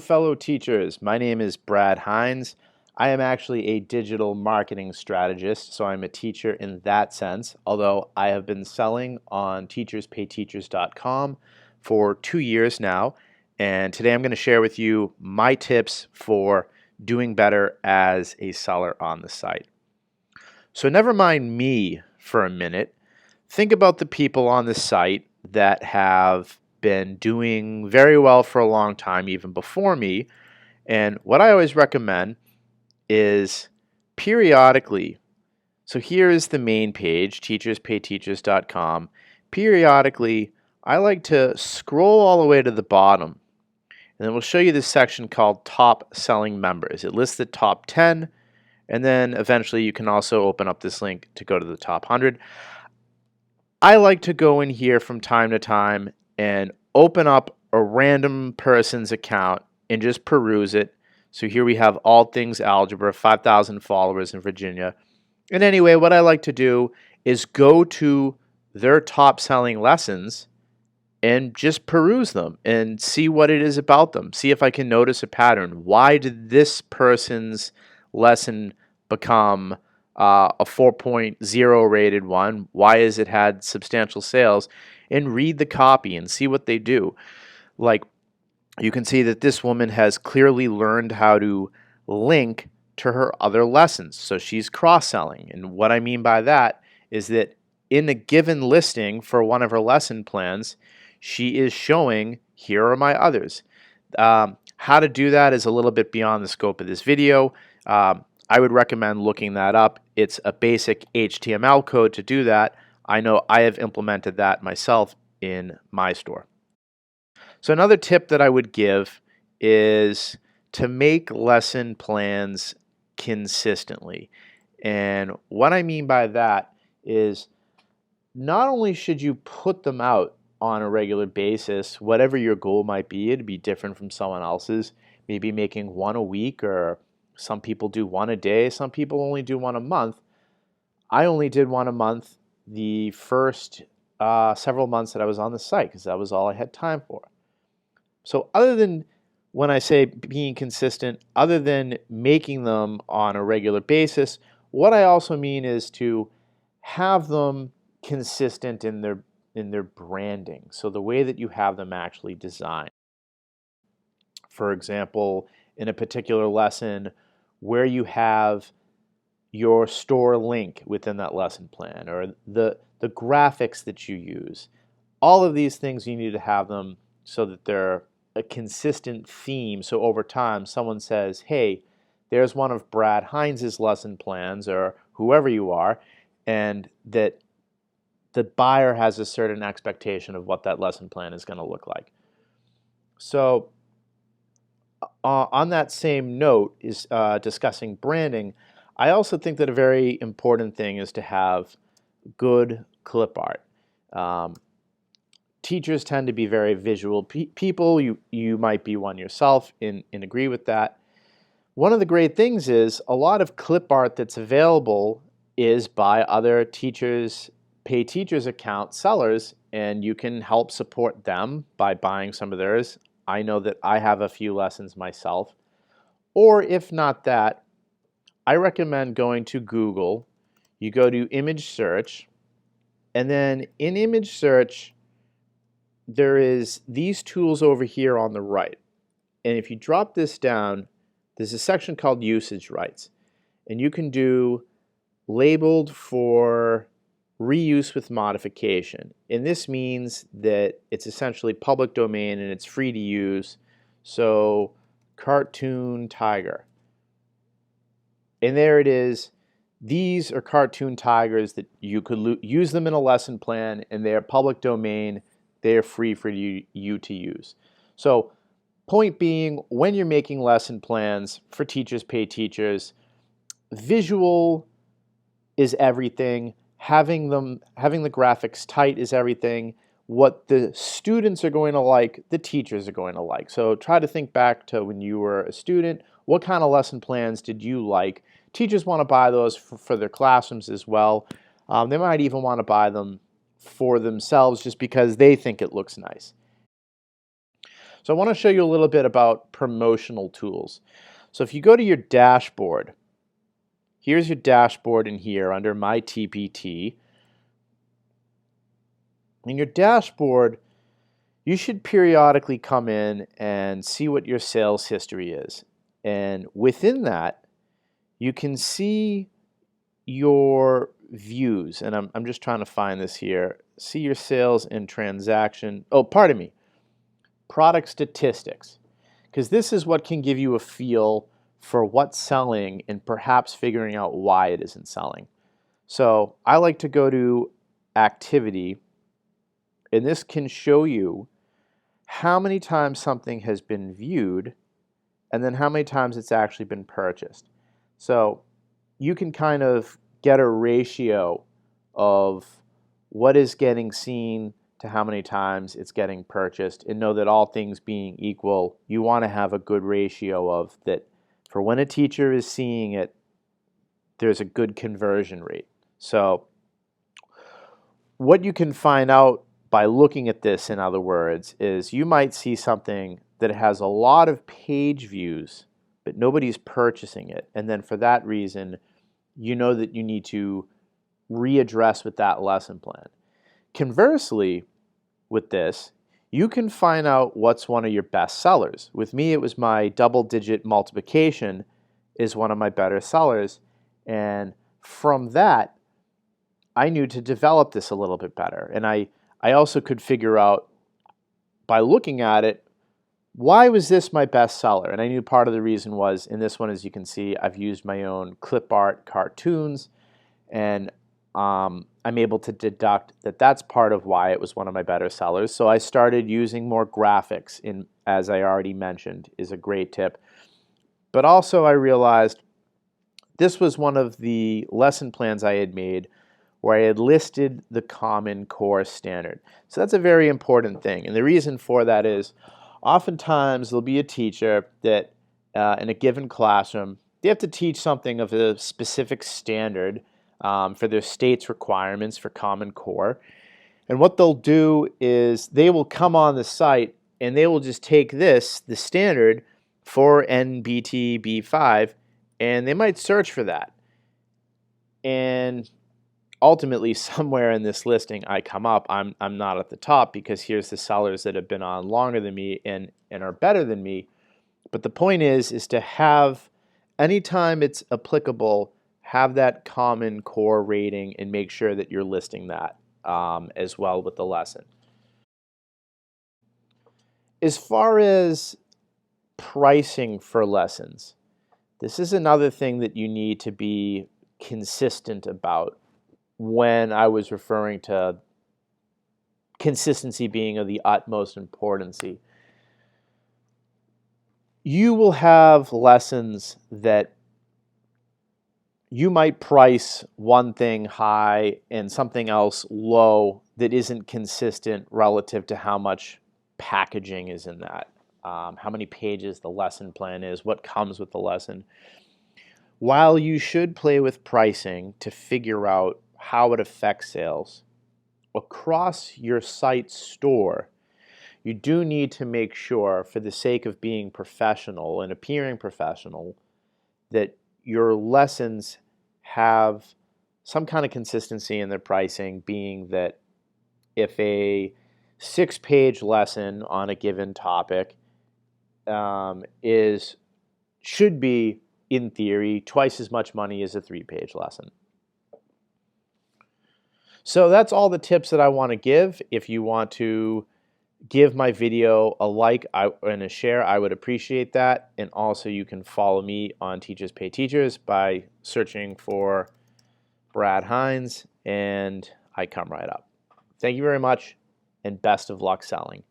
fellow teachers. My name is Brad Hines. I am actually a digital marketing strategist, so I'm a teacher in that sense, although I have been selling on TeachersPayTeachers.com for 2 years now, and today I'm going to share with you my tips for doing better as a seller on the site. So never mind me for a minute. Think about the people on the site that have been doing very well for a long time, even before me. And what I always recommend is periodically, so here is the main page, TeachersPayTeachers.com. Periodically, I like to scroll all the way to the bottom, and then we'll show you this section called Top Selling Members. It lists the top 10, and then eventually you can also open up this link to go to the top 100. I like to go in here from time to time and open up a random person's account and just peruse it. So here we have All Things Algebra, 5,000 followers in Virginia. And anyway, what I like to do is go to their top selling lessons and just peruse them and see what it is about them. See if I can notice a pattern. Why did this person's lesson become a 4.0 rated one? Why has it had substantial sales? And read the copy and see what they do. Like, you can see that this woman has clearly learned how to link to her other lessons. So she's cross-selling. And what I mean by that is that in a given listing for one of her lesson plans, she is showing, here are my others. How to do that is a little bit beyond the scope of this video. I would recommend looking that up. It's a basic HTML code to do that. I know I have implemented that myself in my store. So another tip that I would give is to make lesson plans consistently. And what I mean by that is not only should you put them out on a regular basis, whatever your goal might be, it'd be different from someone else's, maybe making one a week, or some people do one a day, some people only do one a month. I only did one a month the first several months that I was on the site because that was all I had time for. So other than, when I say being consistent, other than making them on a regular basis, what I also mean is to have them consistent in their branding. So the way that you have them actually designed. For example, in a particular lesson where you have your store link within that lesson plan, or the graphics that you use. All of these things, you need to have them so that they're a consistent theme. So over time, someone says, hey, there's one of Brad Hines' lesson plans, or whoever you are, and that the buyer has a certain expectation of what that lesson plan is going to look like. So on that same note is discussing branding. I also think that a very important thing is to have good clip art. Teachers tend to be very visual people. You might be one yourself and agree with that. One of the great things is a lot of clip art that's available is by other Teachers Pay Teachers account sellers, and you can help support them by buying some of theirs. I know that I have a few lessons myself. Or if not that, I recommend going to Google. You go to image search, and then in image search, there is these tools over here on the right. And if you drop this down, there's a section called usage rights. And you can do labeled for reuse with modification. And this means that it's essentially public domain and it's free to use. So cartoon tiger. And there it is. These are cartoon tigers that you could use them in a lesson plan, and they're public domain. They're free for you to use. So point being, when you're making lesson plans for Teachers Pay Teachers, visual is everything. Having the graphics tight is everything. What the students are going to like, the teachers are going to like. So try to think back to when you were a student. What kind of lesson plans did you like? Teachers want to buy those for their classrooms as well. They might even want to buy them for themselves just because they think it looks nice. So I want to show you a little bit about promotional tools. So if you go to your dashboard, here's your dashboard in here under My TPT. In your dashboard, you should periodically come in and see what your sales history is. And within that, you can see your views. And I'm just trying to find this here. See your sales and transaction. Oh, pardon me. Product statistics. Because this is what can give you a feel for what's selling and perhaps figuring out why it isn't selling. So I like to go to activity, and this can show you how many times something has been viewed and then how many times it's actually been purchased. So you can kind of get a ratio of what is getting seen to how many times it's getting purchased, and know that all things being equal, you want to have a good ratio of that. For when a teacher is seeing it, there's a good conversion rate. So what you can find out by looking at this, in other words, is you might see something that has a lot of page views, but nobody's purchasing it. And then for that reason, you know that you need to readdress with that lesson plan. Conversely, with this, you can find out what's one of your best sellers. With me, it was my double-digit multiplication is one of my better sellers. And from that, I knew to develop this a little bit better. And I also could figure out, by looking at it, why was this my best seller? And I knew part of the reason was, in this one, as you can see, I've used my own clip art cartoons, and I'm able to deduct that that's part of why it was one of my better sellers. So I started using more graphics, as I already mentioned, is a great tip. But also I realized this was one of the lesson plans I had made where I had listed the Common Core standard. So that's a very important thing. And the reason for that is oftentimes there'll be a teacher that in a given classroom, they have to teach something of a specific standard for their state's requirements for Common Core. And what they'll do is they will come on the site and they will just take this, the standard for NBT B5, and they might search for that. And ultimately, somewhere in this listing I come up, I'm not at the top because here's the sellers that have been on longer than me and are better than me. But the point is to have, anytime it's applicable, have that Common Core rating and make sure that you're listing that as well with the lesson. As far as pricing for lessons, this is another thing that you need to be consistent about when I was referring to consistency being of the utmost importance. You will have lessons that you might price one thing high and something else low that isn't consistent relative to how much packaging is in that, how many pages the lesson plan is, what comes with the lesson. While you should play with pricing to figure out how it affects sales, across your site store, you do need to make sure, for the sake of being professional and appearing professional, that your lessons have some kind of consistency in their pricing, being that if a 6-page lesson on a given topic should be, in theory, twice as much money as a 3-page lesson. So that's all the tips that I want to give. If you want to give my video a like and a share, I would appreciate that. And also you can follow me on Teachers Pay Teachers by searching for Brad Hines, and I come right up. Thank you very much, and best of luck selling.